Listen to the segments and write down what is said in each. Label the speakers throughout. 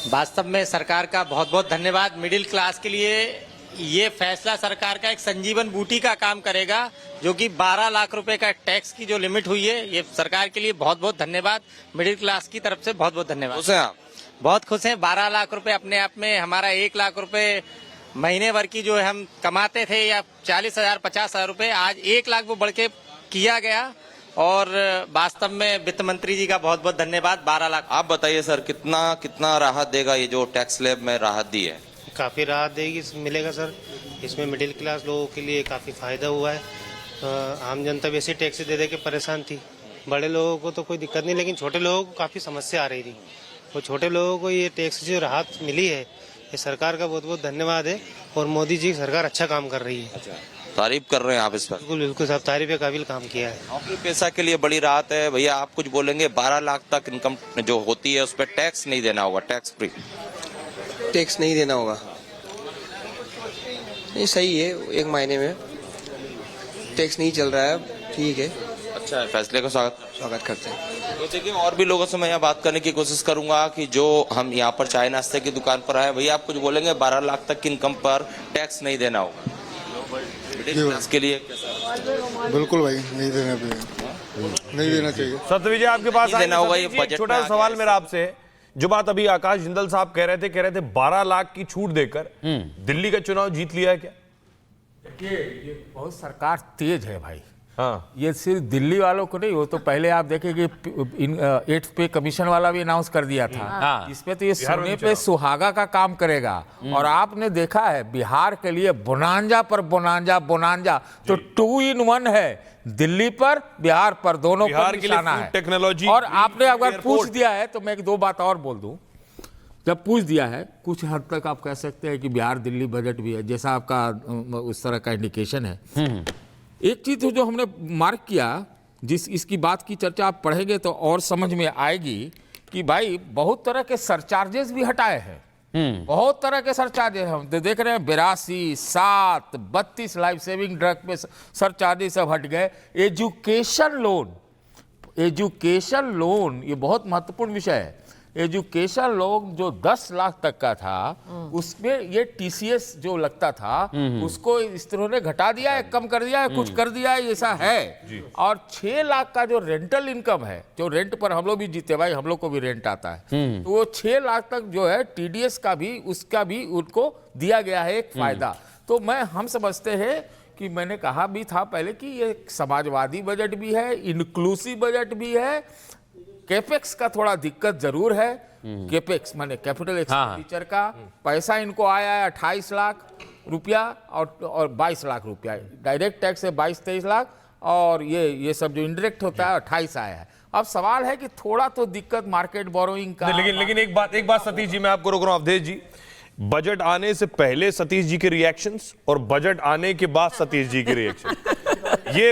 Speaker 1: वास्तव में सरकार का बहुत बहुत धन्यवाद। मिडिल क्लास के लिए ये फैसला सरकार का एक संजीवन बूटी का काम करेगा, जो कि 12 लाख रुपए का टैक्स की जो लिमिट हुई है, ये सरकार के लिए बहुत बहुत धन्यवाद। मिडिल क्लास की तरफ से बहुत बहुत धन्यवाद।
Speaker 2: खुश हैं आप?
Speaker 1: बहुत खुश हैं। 12 लाख रुपए अपने आप में, हमारा 1 लाख रुपए महीने भर की जो है हम कमाते थे, या 40,000 50,000 रुपए, आज 1 लाख वो बढ़ के किया गया। और वास्तव में वित्त मंत्री जी का बहुत बहुत धन्यवाद। 12 लाख।
Speaker 2: आप बताइए सर, कितना कितना राहत देगा ये जो टैक्स स्लैब में राहत दी है?
Speaker 3: काफ़ी राहत देगी, मिलेगा सर। इसमें मिडिल क्लास लोगों के लिए काफ़ी फ़ायदा हुआ है। आम जनता वैसे टैक्स दे के परेशान थी, बड़े लोगों को तो कोई दिक्कत नहीं, लेकिन छोटे लोगों को काफ़ी समस्या आ रही थी। वो छोटे लोगों को ये टैक्स जो राहत मिली है, ये सरकार का बहुत बहुत धन्यवाद है। और मोदी जी की सरकार अच्छा काम कर रही है।
Speaker 2: अच्छा, तारीफ कर रहे हैं आप इस पर?
Speaker 3: बिल्कुल बिल्कुल साहब, तारीफ के काबिल काम किया है।
Speaker 2: नौकरी पेशा के लिए बड़ी राहत है। भैया आप कुछ बोलेंगे? 12 लाख तक इनकम जो होती है उस पर टैक्स नहीं देना होगा, टैक्स फ्री।
Speaker 4: टैक्स नहीं देना होगा, ये सही है। एक महीने में टैक्स नहीं चल रहा है, ठीक है,
Speaker 2: अच्छा है, फैसले का
Speaker 4: स्वागत करते हैं।
Speaker 2: तो देखिए, और भी लोगों से मैं यहाँ बात करने की कोशिश करूंगा कि जो हम यहाँ पर चाय नाश्ते की दुकान पर आए। भैया आप कुछ बोलेंगे? 12 लाख तक की इनकम पर टैक्स नहीं देना होगा के लिए कैसा?
Speaker 5: बिल्कुल भाई, नहीं देना चाहिए, नहीं देना चाहिए।
Speaker 6: सत्यवीर जी आपके पास
Speaker 2: देना होगा, ये
Speaker 6: सत्यवीर जी,
Speaker 2: बजट
Speaker 6: छोटा
Speaker 2: में आ
Speaker 6: सवाल
Speaker 2: गया
Speaker 6: मेरा आपसे है। जो बात अभी आकाश जिंदल साहब कह रहे थे 12 लाख की छूट देकर दिल्ली का चुनाव जीत लिया है क्या?
Speaker 7: देखिए, ये बहुत सरकार तेज है भाई।
Speaker 6: हाँ,
Speaker 7: ये सिर्फ दिल्ली वालों को नहीं, वो तो पहले आप देखें कि 8th पे कमीशन वाला भी अनाउंस कर दिया था।
Speaker 6: हाँ।
Speaker 7: इस पे तो ये
Speaker 6: बिहार में
Speaker 7: सोने
Speaker 6: भी
Speaker 7: पे
Speaker 6: चुनाव।
Speaker 7: सुहागा का काम करेगा। और आपने देखा है बिहार के लिए बोनांजा पर बोनांजा बोनांजा, तो 2 in 1 है। दिल्ली पर, बिहार पर, दोनों
Speaker 6: बिहार
Speaker 7: पर
Speaker 6: के लिए
Speaker 7: निशाना
Speaker 6: फूड
Speaker 7: है।
Speaker 6: टेक्नोलॉजी,
Speaker 7: और आपने अगर
Speaker 6: एयरपोर्ट।
Speaker 7: पूछ दिया है तो मैं एक दो बात और बोल दूं। जब पूछ दिया है, कुछ हद तक आप कह सकते हैं कि बिहार दिल्ली बजट भी है, जैसा आपका उस तरह का इंडिकेशन है। एक चीज जो हमने मार्क किया, जिस इसकी बात की चर्चा आप पढ़ेंगे तो और समझ में आएगी कि भाई बहुत तरह के सरचार्जेस भी हटाए हैं। बहुत तरह के सरचार्जेस हम देख रहे हैं, 82, 7, 32 लाइफ सेविंग ड्रग पे सरचार्जेस सब हट गए। एजुकेशन लोन ये बहुत महत्वपूर्ण विषय है। एजुकेशन लोन जो 10 लाख तक का था, उसमें ये टीसीएस जो लगता था उसको इस तरह ने घटा दिया है, कम कर दिया है, कुछ कर दिया है, ऐसा है। और 6 लाख का जो रेंटल इनकम है, जो रेंट पर हम लोग भी जीते भाई, हम लोग को भी रेंट आता है, तो वो 6 लाख तक जो है टीडीएस का भी, उसका भी उनको दिया गया है एक फायदा। तो हम समझते हैं कि मैंने कहा भी था पहले कि ये समाजवादी बजट भी है, इंक्लूसिव बजट भी है। कैपेक्स का थोड़ा दिक्कत जरूर है। कैपेक्स माने कैपिटल एक्सपेंडिचर का पैसा इनको आया है 28 लाख रुपया और 22 लाख रुपया। डायरेक्ट टैक्स है 22-23 लाख, और ये सब जो इनडायरेक्ट होता है 28 आया है। अब सवाल है कि थोड़ा तो दिक्कत मार्केट बोरोइंग का।
Speaker 6: लेकिन एक बात सतीश जी, मैं आपको रोक रहा हूं। अवधेश जी, बजट आने से पहले सतीश जी के रिएक्शंस और बजट आने के बाद सतीश जी के रिएक्शन,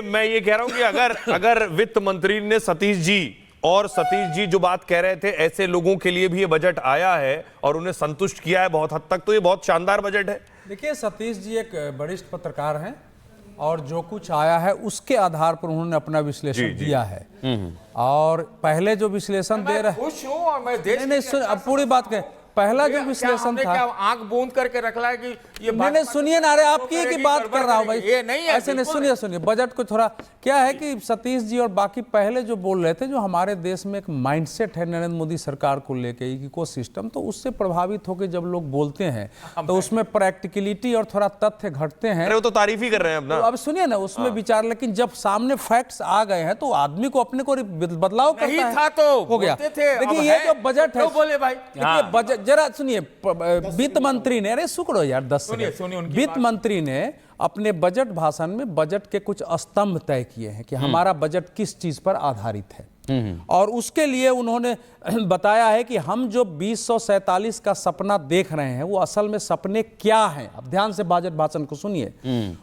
Speaker 6: मैं ये कह रहा हूं कि अगर वित्त मंत्री ने सतीश जी जो बात कह रहे थे, ऐसे लोगों के लिए भी ये बजट आया है और उन्हें संतुष्ट किया है बहुत हद तक, तो ये बहुत शानदार बजट है।
Speaker 8: देखिए, सतीश जी एक वरिष्ठ पत्रकार हैं और जो कुछ आया है उसके आधार पर उन्होंने अपना विश्लेषण दिया है। और पहले जो विश्लेषण दे रहे,
Speaker 7: खुश हूं और मैं देश
Speaker 8: नहीं सुन, अब पूरी बात कहें। पहला जो विश्लेषण था,
Speaker 7: आंख बूंद करके रख ला है कि ये
Speaker 8: नहीं सुनिए ना, अरे आपकी की बात कर रहा हूं भाई,
Speaker 7: ये नहीं है,
Speaker 8: ऐसे नहीं। सुनिए बजट को थोड़ा क्या है कि सतीश जी और बाकी पहले जो बोल रहे थे, जो हमारे देश में एक माइंडसेट है नरेंद्र मोदी सरकार को लेके, इको सिस्टम, तो उससे प्रभावित होकर जब लोग बोलते हैं तो उसमें प्रैक्टिकलिटी और थोड़ा तथ्य घटते हैं।
Speaker 6: वो तो तारीफ ही कर रहे हैं अपना।
Speaker 8: अब सुनिए ना, उसमें विचार, लेकिन जब सामने फैक्ट्स आ गए हैं तो आदमी को अपने को बदलाव करता है।
Speaker 7: था तो
Speaker 8: हो गया। देखिए, ये जो बजट है,
Speaker 7: बोले भाई,
Speaker 8: देखिए बजट जरा सुनिए। वित्त मंत्री ने, अरे सुनो यार 10 सेकंड, वित्त मंत्री ने अपने बजट भाषण में बजट के कुछ स्तंभ तय किए हैं कि हमारा बजट किस चीज पर आधारित है। और उसके लिए उन्होंने बताया है कि हम जो 2047 का सपना देख रहे हैं वो असल में सपने क्या हैं। अब ध्यान से बजट भाषण को सुनिए।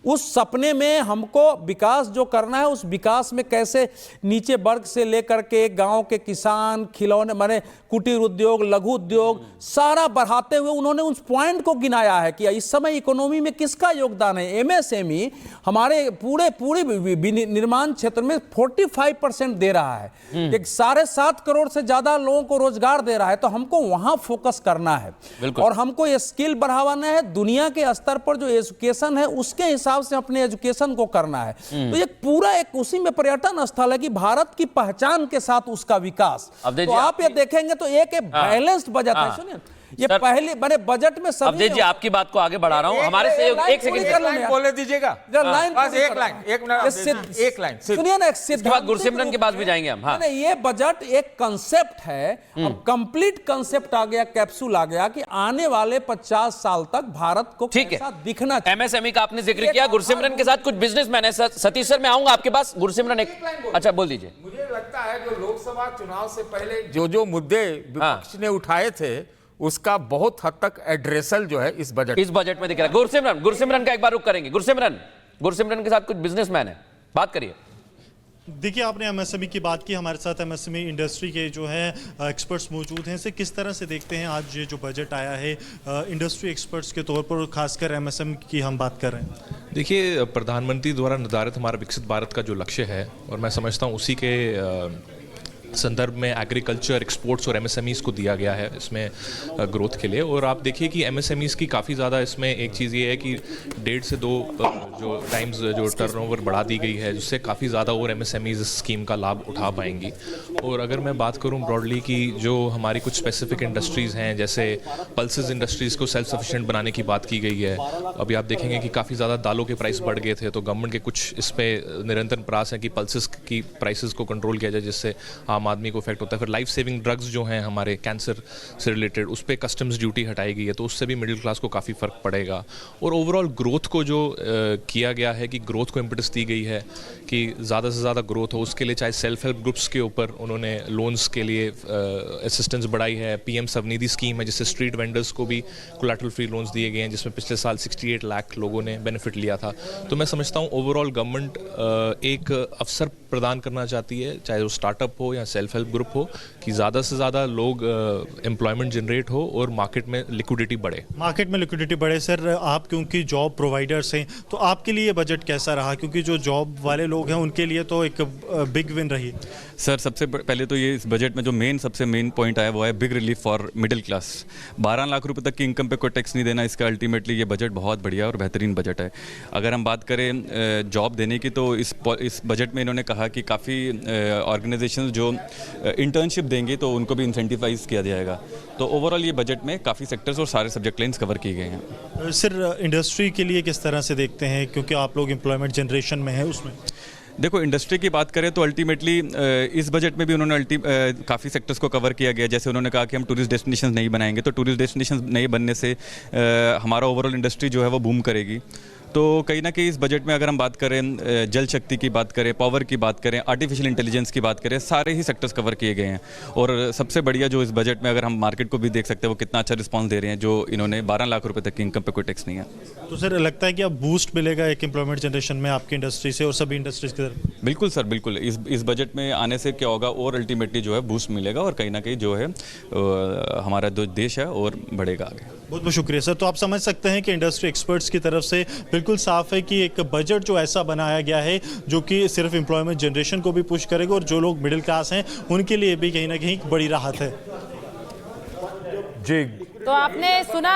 Speaker 8: उस सपने में हमको विकास जो करना है, उस विकास में कैसे नीचे वर्ग से लेकर के गांव के किसान, खिलौने माने कुटीर उद्योग, लघु उद्योग, सारा बढ़ाते हुए उन्होंने उस पॉइंट को गिनाया है कि इस समय इकोनॉमी में किसका योगदान है। एमएसएमई हमारे पूरे निर्माण क्षेत्र में 45% दे रहा है। एक 7.5 करोड़ से ज्यादा लोगों को रोजगार दे रहा है, तो हमको वहां फोकस करना है और हमको ये स्किल बढ़ावाना है। दुनिया के स्तर पर जो एजुकेशन है उसके हिसाब से अपने एजुकेशन को करना है। तो ये पूरा एक उसी में पर्यटन स्थल है कि भारत की पहचान के साथ उसका विकास। तो आप ये देखेंगे तो एक बैलेंस्ड बजट है। सुनिए, ये पहले बड़े बजट में सब
Speaker 9: अवधेश जी आपकी बात को आगे बढ़ा रहा हूं, हमारे से एक सेकंड
Speaker 7: बोले दीजिएगा,
Speaker 8: बस
Speaker 7: एक लाइन
Speaker 8: सुनिए ना,
Speaker 9: इसके बाद गुरसिमरन के पास भी जाएंगे हम। हाँ,
Speaker 8: ये बजट एक कंसेप्ट है, अब कंप्लीट कंसेप्ट आ गया, कैप्सूल आ गया कि आने वाले 50 साल तक भारत को कैसा दिखना चाहिए।
Speaker 9: एमएसएमई का आपने जिक्र किया, गुरसिमरन के साथ कुछ बिजनेसमैन है। सतीश सर मैं आऊंगा आपके पास। गुरसिमरन एक अच्छा बोल दीजिए।
Speaker 7: मुझे लगता है जो लोकसभा चुनाव से पहले जो मुद्दे विपक्ष ने उठाए थे उसका बहुत हद तक एड्रेसल जो है इस बजट
Speaker 9: में दिख रहा है। गुरसिमरन का एक बार रुक करेंगे। गुरसिमरन के साथ कुछ बिजनेसमैन है, बात करिए।
Speaker 10: देखिए, आपने एमएसएमई की बात की, हमारे साथ एमएसएमई इंडस्ट्री के जो है एक्सपर्ट्स मौजूद हैं। इसे किस तरह से देखते हैं आज ये जो बजट आया है इंडस्ट्री एक्सपर्ट्स के तौर पर, खासकर एमएसएमई की हम बात कर रहे हैं?
Speaker 11: देखिए, प्रधानमंत्री द्वारा निर्धारित हमारा विकसित भारत का जो लक्ष्य है, और मैं समझता हूँ उसी के संदर्भ में एग्रीकल्चर, एक्सपोर्ट्स और एमएसएमईज़ को दिया गया है इसमें ग्रोथ के लिए। और आप देखिए कि एमएसएमईज़ की काफ़ी ज़्यादा इसमें एक चीज़ ये है कि 1.5 से 2 जो टाइम्स जो टर्नओवर बढ़ा दी गई है, जिससे काफ़ी ज़्यादा और एमएसएमईज़ इस स्कीम का लाभ उठा पाएंगी। और अगर मैं बात करूँ ब्रॉडली कि जो हमारी कुछ स्पेसिफिक इंडस्ट्रीज़ हैं, जैसे पल्सेस इंडस्ट्रीज़ को सेल्फ सफिशिएंट बनाने की बात की गई है। अभी आप देखेंगे कि काफ़ी ज़्यादा दालों के प्राइस बढ़ गए थे, तो गवर्नमेंट के कुछ इस पर निरंतर प्रयास है कि पल्सेस की प्राइसेस को कंट्रोल किया जाए, जिससे आम आदमी को इफेक्ट होता है। फिर लाइफ सेविंग ड्रग्स जो हैं हमारे कैंसर से रिलेटेड, उस पर कस्टम्स ड्यूटी हटाई गई है, तो उससे भी मिडिल क्लास को काफ़ी फ़र्क पड़ेगा। और ओवरऑल ग्रोथ को जो किया गया है कि ग्रोथ को इम्पेटस दी गई है कि ज़्यादा से ज़्यादा ग्रोथ हो, उसके लिए चाहे सेल्फ हेल्प ग्रुप्स के ऊपर उन्होंने लोन्स के लिए असिस्टेंस बढ़ाई है। पीएम स्वनिधि स्कीम है, जिससे स्ट्रीट वेंडर्स को भी कोलैटरल फ्री लोन्स दिए गए हैं, जिसमें पिछले साल 68 लाख लोगों ने बेनिफिट लिया था। तो मैं समझता हूँ ओवरऑल गवर्नमेंट एक अवसर प्रदान करना चाहती है, चाहे वो स्टार्टअप हो या सेल्फ हेल्प ग्रुप हो, कि ज़्यादा से ज़्यादा लोग एम्प्लॉयमेंट जनरेट हो और मार्केट में लिक्विडिटी बढ़े।
Speaker 10: सर, आप क्योंकि जॉब प्रोवाइडर्स हैं, तो आपके लिए बजट कैसा रहा? क्योंकि जो जॉब वाले लोग हैं उनके लिए तो एक बिग विन रही।
Speaker 12: सर, सबसे पहले तो ये इस बजट में जो सबसे मेन पॉइंट आया वो है big relief for middle class. 12 lakh रुपए तक की इनकम पे कोई टैक्स नहीं देना, इसका अल्टीमेटली ये बजट बहुत बढ़िया और बेहतरीन बजट है। अगर हम बात करें जॉब देने की, तो इस बजट में इन्होंने कहा कि काफ़ी ऑर्गेनाइजेशंस जो इंटर्नशिप देंगे तो उनको भी इंसेंटिवाइज किया जाएगा। तो ओवरऑल ये बजट में काफ़ी सेक्टर्स और सारे सब्जेक्ट लाइन्स कवर किए गए हैं।
Speaker 10: सर, इंडस्ट्री के लिए किस तरह से देखते हैं, क्योंकि आप लोग एम्प्लॉयमेंट जनरेशन में हैं उसमें?
Speaker 12: देखो, इंडस्ट्री की बात करें तो अल्टीमेटली इस बजट में भी उन्होंने काफ़ी सेक्टर्स को कवर किया गया। जैसे उन्होंने कहा कि हम टूरिस्ट डेस्टिनेशन नहीं बनाएंगे, तो टूरिस्ट डेस्टिनेशन नहीं बनने से हमारा ओवरऑल इंडस्ट्री जो है वो बूम करेगी। तो कहीं ना कहीं इस बजट में अगर हम बात करें जल शक्ति की बात करें, पावर की बात करें, आर्टिफिशियल इंटेलिजेंस की बात करें, सारे ही सेक्टर्स कवर किए गए हैं। और सबसे बढ़िया जो इस बजट में अगर हम मार्केट को भी देख सकते हैं वो कितना अच्छा रिस्पांस दे रहे हैं, जो इन्होंने 12 लाख रुपए तक की इनकम पे कोई टैक्स नहीं है।
Speaker 10: तो सर, लगता है कि अब बूस्ट मिलेगा एक एम्प्लॉयमेंट जनरेशन में आपकी इंडस्ट्री से और सभी इंडस्ट्रीज की तरफ?
Speaker 12: बिल्कुल सर, बिल्कुल। इस बजट में आने से क्या होगा, और अल्टीमेटली जो है बूस्ट मिलेगा और कहीं ना कहीं जो है हमारा जो देश है और बढ़ेगा आगे।
Speaker 10: बहुत बहुत शुक्रिया सर। तो आप समझ सकते हैं कि इंडस्ट्री एक्सपर्ट्स की तरफ से बिल्कुल साफ है कि एक बजट जो ऐसा बनाया गया है जो कि सिर्फ एम्प्लॉयमेंट जनरेशन को भी पुश करेगा और जो लोग मिडिल क्लास हैं उनके लिए भी कहीं ना कहीं बड़ी राहत है।
Speaker 6: जी,
Speaker 13: तो आपने सुना,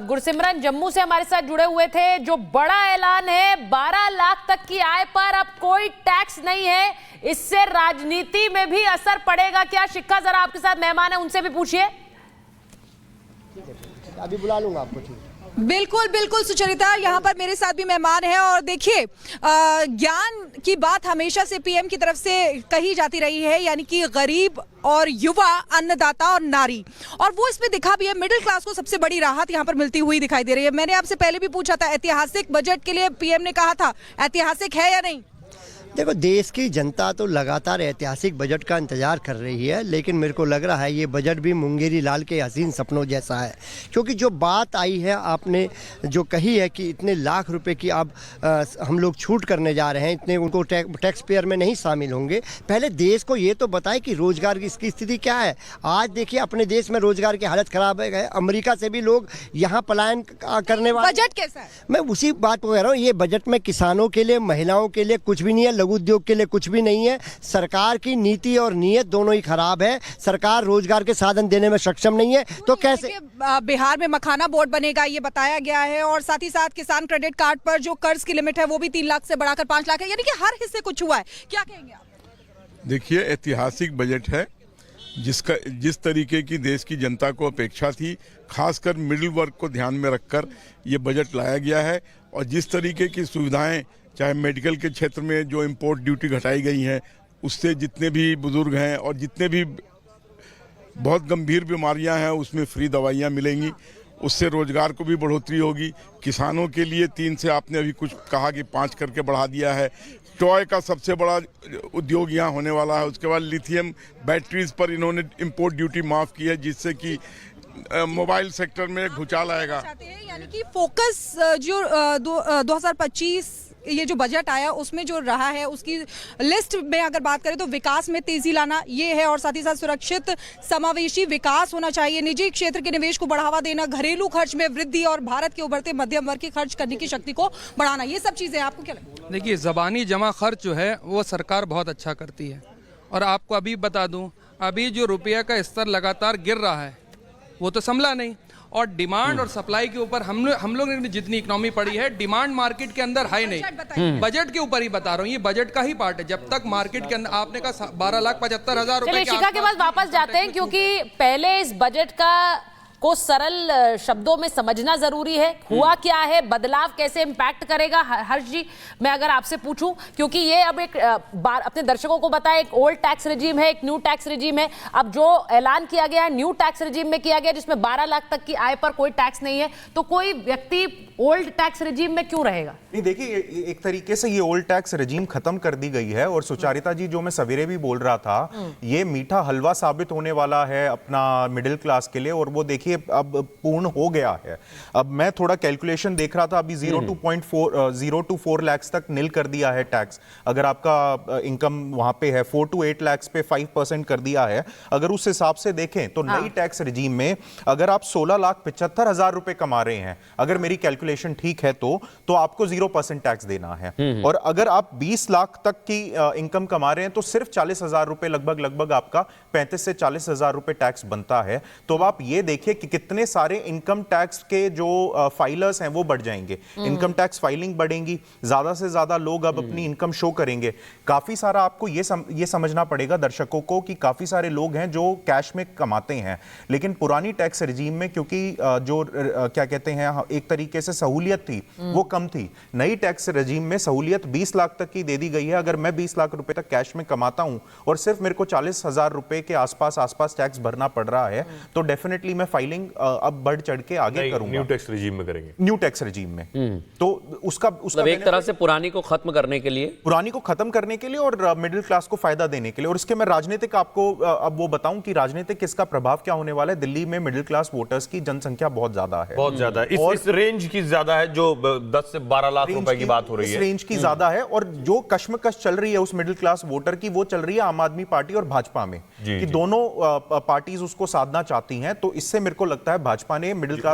Speaker 13: गुरसिमरन जम्मू से हमारे साथ जुड़े हुए थे। जो बड़ा ऐलान है, 12 लाख तक की आय पर अब कोई टैक्स नहीं है, इससे राजनीति में भी असर पड़ेगा क्या? शिक्का, जरा आपके साथ मेहमान है, उनसे भी पूछिए।
Speaker 14: अभी बुला लूंगा आपको। ठीक,
Speaker 15: बिल्कुल बिल्कुल सुचरिता, यहाँ पर मेरे साथ भी मेहमान हैं। और देखिए, ज्ञान की बात हमेशा से पीएम की तरफ से कही जाती रही है, यानी कि गरीब और युवा, अन्नदाता और नारी, और वो इसमें दिखा भी है। मिडिल क्लास को सबसे बड़ी राहत यहाँ पर मिलती हुई दिखाई दे रही है। मैंने आपसे पहले भी पूछा था, ऐतिहासिक बजट के लिए पीएम ने कहा था, ऐतिहासिक है या नहीं?
Speaker 14: देखो, देश की जनता तो लगातार ऐतिहासिक बजट का इंतजार कर रही है, लेकिन मेरे को लग रहा है ये बजट भी मुंगेरी लाल के हसीन सपनों जैसा है। क्योंकि जो बात आई है, आपने जो कही है कि इतने लाख रुपए की अब हम लोग छूट करने जा रहे हैं, इतने उनको टैक्स पेयर में नहीं शामिल होंगे। पहले देश को ये तो बताए कि रोजगार की इसकी स्थिति क्या है। आज देखिए, अपने देश में रोजगार की हालत खराब है। अमेरिका से भी लोग यहाँ पलायन करने वाले।
Speaker 15: बजट कैसा है?
Speaker 14: मैं उसी बात को कह रहा हूँ, ये बजट में किसानों के लिए, महिलाओं के लिए कुछ भी नहीं है। लघु उद्योग के लिए कुछ भी नहीं है। सरकार की नीति और नीयत दोनों ही खराब है। सरकार रोजगार के साधन देने में सक्षम नहीं है, तो कैसे
Speaker 15: बिहार में मखाना बोर्ड बनेगा ये बताया गया है, और साथ ही साथ किसान क्रेडिट कार्ड पर जो कर्ज की लिमिट है वो भी 3 लाख से बढ़ाकर 5 लाख है, यानी कि हर हिस्से कुछ हुआ है। क्या कहेंगे आप?
Speaker 16: देखिए, ऐतिहासिक बजट है जिस तरीके की देश की जनता को अपेक्षा थी, खासकर मिडिल वर्ग को ध्यान में रखकर ये बजट लाया गया है। और जिस तरीके की सुविधाएं, चाहे मेडिकल के क्षेत्र में जो इंपोर्ट ड्यूटी घटाई गई है, उससे जितने भी बुजुर्ग हैं और जितने भी बहुत गंभीर बीमारियां हैं उसमें फ्री दवाइयां मिलेंगी, उससे रोजगार को भी बढ़ोतरी होगी। किसानों के लिए 3 से आपने अभी कुछ कहा कि 5 करके बढ़ा दिया है। टॉय का सबसे बड़ा उद्योग यहाँ होने वाला है। उसके बाद लिथियम बैटरीज पर इन्होंने इंपोर्ट ड्यूटी माफ की है, जिससे कि मोबाइल सेक्टर में भूचाल आएगा।
Speaker 15: यानी कि फोकस जो 2025 ये जो बजट आया उसमें जो रहा है उसकी लिस्ट में अगर बात करें तो विकास में तेजी लाना ये है, और साथ ही साथ सुरक्षित समावेशी विकास होना चाहिए, निजी क्षेत्र के निवेश को बढ़ावा देना, घरेलू खर्च में वृद्धि और भारत के उभरते मध्यम वर्ग की खर्च करने की शक्ति को बढ़ाना, ये सब चीजें आपको क्या लगता है?
Speaker 17: देखिए, ज़बानी जमा खर्च जो है वो सरकार बहुत अच्छा करती है, और आपको अभी बता दूं, अभी जो रुपये का स्तर लगातार गिर रहा है वो तो संभला नहीं, और डिमांड और सप्लाई के ऊपर हम लोग ने जितनी इकोनॉमी पढ़ी है, डिमांड मार्केट के अंदर है नहीं। बजट के ऊपर ही बता रहा हूँ, ये बजट का ही पार्ट है। जब तक मार्केट के अंदर आपने कहा 12,75,000 रुपए
Speaker 13: शिखा के पास वापस जाते हैं, क्योंकि पहले इस बजट का को सरल शब्दों में समझना जरूरी है। हुआ क्या है, बदलाव कैसे इंपैक्ट करेगा? हर्ष जी, मैं अगर आपसे पूछूं, क्योंकि ये अब एक बार अपने दर्शकों को बताएं, एक ओल्ड टैक्स रिजीम है, एक न्यू टैक्स रिजीम है। अब जो ऐलान किया गया है न्यू टैक्स रिजीम में किया गया, जिसमें 12 लाख तक की आय पर कोई टैक्स नहीं है, तो कोई व्यक्ति ओल्ड टैक्स रिजीम में क्यों रहेगा?
Speaker 18: नहीं, देखिए, एक तरीके से ये ओल्ड टैक्स रिजीम खत्म कर दी गई है, और सुचारिता जी, जो मैं सवेरे भी बोल रहा था, ये मीठा हलवा साबित होने वाला है अपना मिडिल क्लास के लिए, और वो देखिए अब पूर्ण हो गया है। अब मैं थोड़ा कैलकुलेशन देख रहा था, अभी 0 to 4 लाख तक नील कर दिया है टैक्स। अगर आपका इनकम वहां पे है 4 to 8 लाख पे 5% कर दिया है। अगर उस हिसाब से देखें तो नई टैक्स रिजीम में अगर आप 16,75,000 रुपए कमा रहे हैं, अगर मेरी कैलकुलेशन ठीक है, तो आपको 0% टैक्स देना है। और अगर आप 20 लाख तक की इनकम कमा रहे हैं तो सिर्फ 40,000 रुपए लगभग आपका 35 से 40,000 रुपए टैक्स बनता है। तो अब आप ये देखिए कि कितने सारे इनकम टैक्स के जो फाइलर्स हैं वो बढ़ जाएंगे, इनकम टैक्स फाइलिंग बढ़ेंगी, ज्यादा से ज्यादा लोग अब अपनी इनकम शो करेंगे। काफी सारा आपको ये समझना पड़ेगा दर्शकों को कि काफी सारे लोग हैं जो कैश में कमाते हैं, लेकिन पुरानी टैक्स रिजीम में क्योंकि जो क्या कहते हैं एक तरीके से सहूलियत थी वो कम थी। नई टैक्स रिजीम में सहूलियत 20 लाख तक की दे दी गई है। अगर मैं 20 लाख रुपए तक कैश में कमाता हूं और सिर्फ मेरे को 40,000 रुपए के आसपास टैक्स भरना पड़ रहा है, तो डेफिनेटली मैं फाइलिंग अब बढ़ चढ़ के आगे करूंगा।
Speaker 6: न्यू टैक्स रिजीम में करेंगे,
Speaker 18: न्यू टैक्स रिजीम में। तो उसका
Speaker 9: एक तरह से पुरानी को खत्म करने के लिए और मिडिल क्लास को फायदा देने के लिए। और इसके मैं राजनीतिक आपको अब वो बताऊं कि राजनीतिक इसका प्रभाव क्या होने वाला है। दिल्ली में मिडिल क्लास वोटर्स की जनसंख्या बहुत ज्यादा है,
Speaker 6: बहुत ज्यादा। इस रेंज की ज्यादा है, जो 10 से 12 लाख रुपए की बात हो रही है,
Speaker 18: इस रेंज की ज्यादा है। और जो कश्मकश चल रही है उस मिडिल क्लास वोटर की, वो चल रही है आम आदमी पार्टी और भाजपा में, कि दोनों पार्टीज उसको साधना चाहती हैं। तो इससे मेरे को लगता है भाजपा ने मिडिल क्लास